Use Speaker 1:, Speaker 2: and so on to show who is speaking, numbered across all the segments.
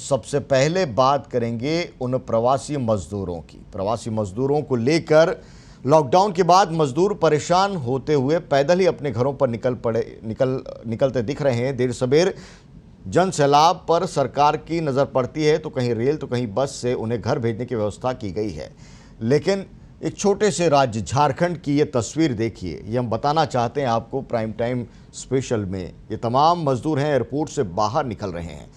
Speaker 1: सबसे पहले बात करेंगे उन प्रवासी मजदूरों की। प्रवासी मजदूरों को लेकर लॉकडाउन के बाद मजदूर परेशान होते हुए पैदल ही अपने घरों पर निकलते दिख रहे हैं। देर सवेर जन सैलाब पर सरकार की नज़र पड़ती है तो कहीं रेल तो कहीं बस से उन्हें घर भेजने की व्यवस्था की गई है। लेकिन एक छोटे से राज्य झारखंड की ये तस्वीर देखिए। ये हम बताना चाहते हैं आपको प्राइम टाइम स्पेशल में। ये तमाम मजदूर हैं एयरपोर्ट से बाहर निकल रहे हैं।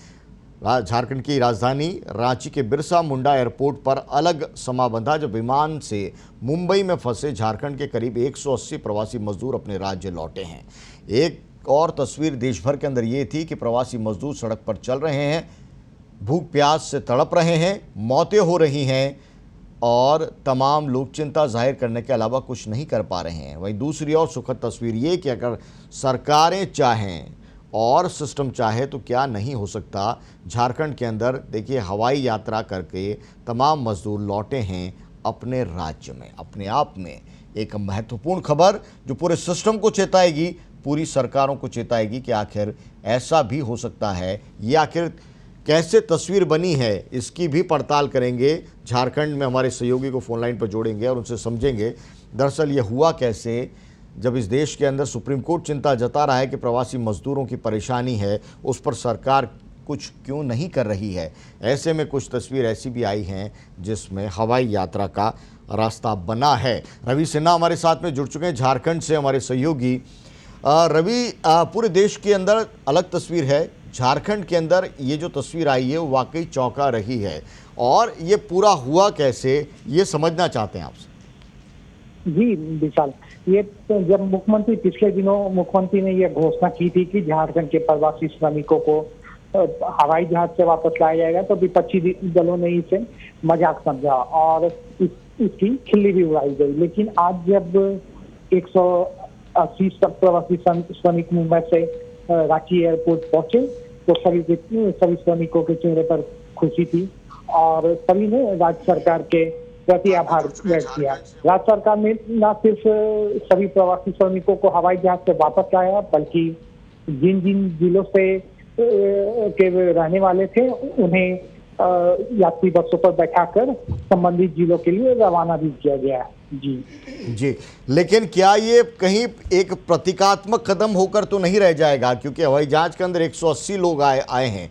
Speaker 1: झारखंड की राजधानी रांची के बिरसा मुंडा एयरपोर्ट पर अलग समा बंधा जब विमान से मुंबई में फंसे झारखंड के करीब 180 प्रवासी मजदूर अपने राज्य लौटे हैं। एक और तस्वीर देश भर के अंदर ये थी कि प्रवासी मजदूर सड़क पर चल रहे हैं, भूख प्यास से तड़प रहे हैं, मौतें हो रही हैं और तमाम लोग चिंता जाहिर करने के अलावा कुछ नहीं कर पा रहे हैं। वहीं दूसरी ओर सुखद तस्वीर ये कि अगर सरकारें चाहें और सिस्टम चाहे तो क्या नहीं हो सकता। झारखंड के अंदर देखिए हवाई यात्रा करके तमाम मजदूर लौटे हैं अपने राज्य में। अपने आप में एक महत्वपूर्ण खबर जो पूरे सिस्टम को चेताएगी, पूरी सरकारों को चेताएगी कि आखिर ऐसा भी हो सकता है। ये आखिर कैसे तस्वीर बनी है इसकी भी पड़ताल करेंगे। झारखंड में हमारे सहयोगी को फोन लाइन पर जोड़ेंगे और उनसे समझेंगे दरअसल ये हुआ कैसे, जब इस देश के अंदर सुप्रीम कोर्ट चिंता जता रहा है कि प्रवासी मजदूरों की परेशानी है, उस पर सरकार कुछ क्यों नहीं कर रही है। ऐसे में कुछ तस्वीर ऐसी भी आई हैं जिसमें हवाई यात्रा का रास्ता बना है। रवि सिन्हा हमारे साथ में जुड़ चुके हैं झारखंड से, हमारे सहयोगी। रवि, पूरे देश के अंदर अलग तस्वीर है, झारखंड के अंदर ये जो तस्वीर आई है वो वाकई चौंका रही है और ये पूरा हुआ कैसे ये समझना चाहते हैं आपसे।
Speaker 2: जी विशाल, ये तो जब मुख्यमंत्री पिछले दिनों मुख्यमंत्री ने यह घोषणा की थी कि झारखंड के प्रवासी श्रमिकों को हवाई जहाज से वापस लाया जाएगा तो विपक्षी दलों ने इसे मजाक समझा और इसकी खिल्ली भी उड़ाई गई। लेकिन आज जब 180 प्रवासी श्रमिक मुंबई से रांची एयरपोर्ट पहुंचे तो सभी श्रमिकों के चेहरे पर खुशी थी और सभी ने राज्य सरकार के प्रति आभार व्यक्त किया। राज्य सरकार ने न सिर्फ सभी प्रवासी श्रमिकों को हवाई जहाज से वापस लाया बल्कि जिन जिन जिलों से के रहने वाले थे उन्हें यात्री बसों पर बैठाकर संबंधित जिलों के लिए रवाना भी किया गया। जी,
Speaker 1: लेकिन क्या ये कहीं एक प्रतीकात्मक कदम होकर तो नहीं रह जाएगा, क्योंकि हवाई जहाज के अंदर 180 लोग आए हैं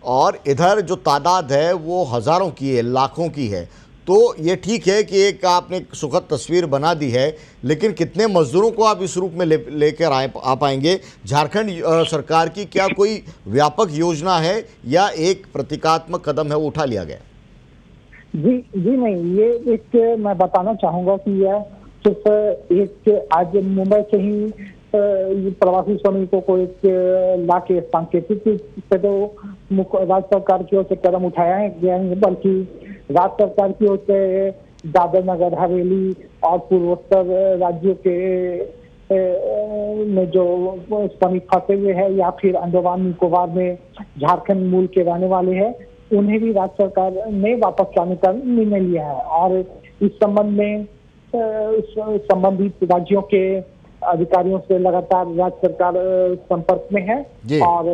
Speaker 1: और इधर जो तादाद है वो हजारों की है, लाखों की है। तो ये ठीक है कि एक आपने सुखद तस्वीर बना दी है, लेकिन कितने मजदूरों को आप इस रूप में लेकर आ पाएंगे। झारखंड सरकार की क्या कोई व्यापक योजना है या एक प्रतीकात्मक कदम है वो उठा लिया गया?
Speaker 2: जी नहीं, ये एक मैं बताना चाहूंगा कि यह सिर्फ एक आज मुंबई से ही प्रवासी श्रमिकों को एक ला के सांकेतिक से तो राज्य सरकार की ओर से कदम उठाया गया है, बल्कि राज्य सरकार की ओर से दादर नगर हवेली और पूर्वोत्तर राज्यों के में जो श्रमिक फंसे हुए हैं या फिर अंडमान निकोबार में झारखंड मूल के रहने वाले हैं उन्हें भी राज्य सरकार ने वापस लाने का निर्णय लिया है और इस संबंध में संबंधित राज्यों के अधिकारियों से लगातार राज्य सरकार संपर्क में है और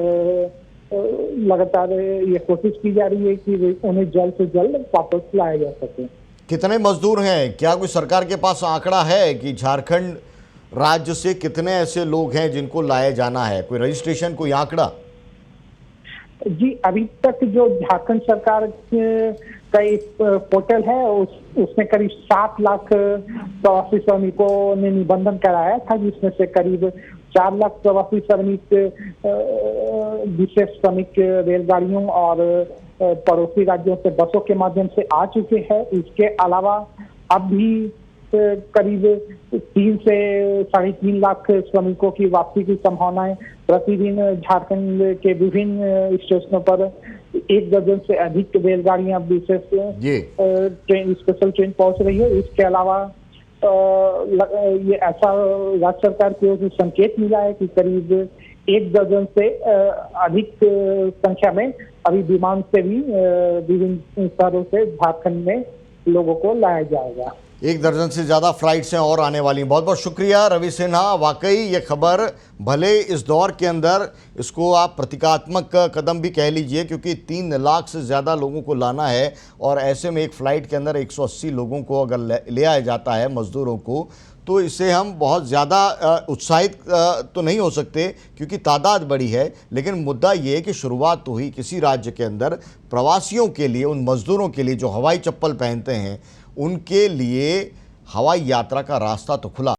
Speaker 2: लगातार ये कोशिश की जा रही है कि उन्हें जल्द से जल्द वापस लाया जा सके।
Speaker 1: कितने मजदूर हैं, क्या कोई सरकार के पास आंकड़ा है कि झारखंड राज्य से कितने ऐसे लोग हैं जिनको लाया जाना है? कोई रजिस्ट्रेशन, कोई आंकड़ा?
Speaker 2: जी, अभी तक जो झारखंड सरकार का एक पोर्टल है उसमें करीब 7 लाख प्रवासी श्रमिकों ने निबंधन कराया था, जिसमें से करीब 4 लाख प्रवासी श्रमिक विशेष श्रमिक रेलगाड़ियों और पड़ोसी राज्यों से बसों के माध्यम से आ चुके हैं। इसके अलावा अब भी करीब 3 से 3.5 लाख श्रमिकों की वापसी की संभावना है। प्रतिदिन झारखंड के विभिन्न स्टेशनों पर 1 दर्जन से अधिक रेलगाड़ियां विशेष ट्रेन स्पेशल ट्रेन पहुंच रही है। इसके अलावा ये ऐसा राज्य सरकार की ओर से संकेत मिला है कि करीब 1 दर्जन से अधिक संख्या में अभी विमान से भी विभिन्न शहरों से झारखंड में लोगों को लाया जाएगा।
Speaker 1: 1 दर्जन से ज़्यादा फ्लाइट्स हैं और आने वाली हैं। बहुत बहुत शुक्रिया रवि सिन्हा। वाकई ये खबर भले इस दौर के अंदर इसको आप प्रतीकात्मक कदम भी कह लीजिए, क्योंकि 3 लाख से ज़्यादा लोगों को लाना है और ऐसे में एक फ़्लाइट के अंदर 180 लोगों को अगर ले आया जाता है, मज़दूरों को, तो इससे हम बहुत ज़्यादा उत्साहित तो नहीं हो सकते क्योंकि तादाद बड़ी है। लेकिन मुद्दा ये है कि शुरुआत तो हुई किसी राज्य के अंदर प्रवासियों के लिए, उन मज़दूरों के लिए जो हवाई चप्पल पहनते हैं, उनके लिए हवाई यात्रा का रास्ता तो खुला।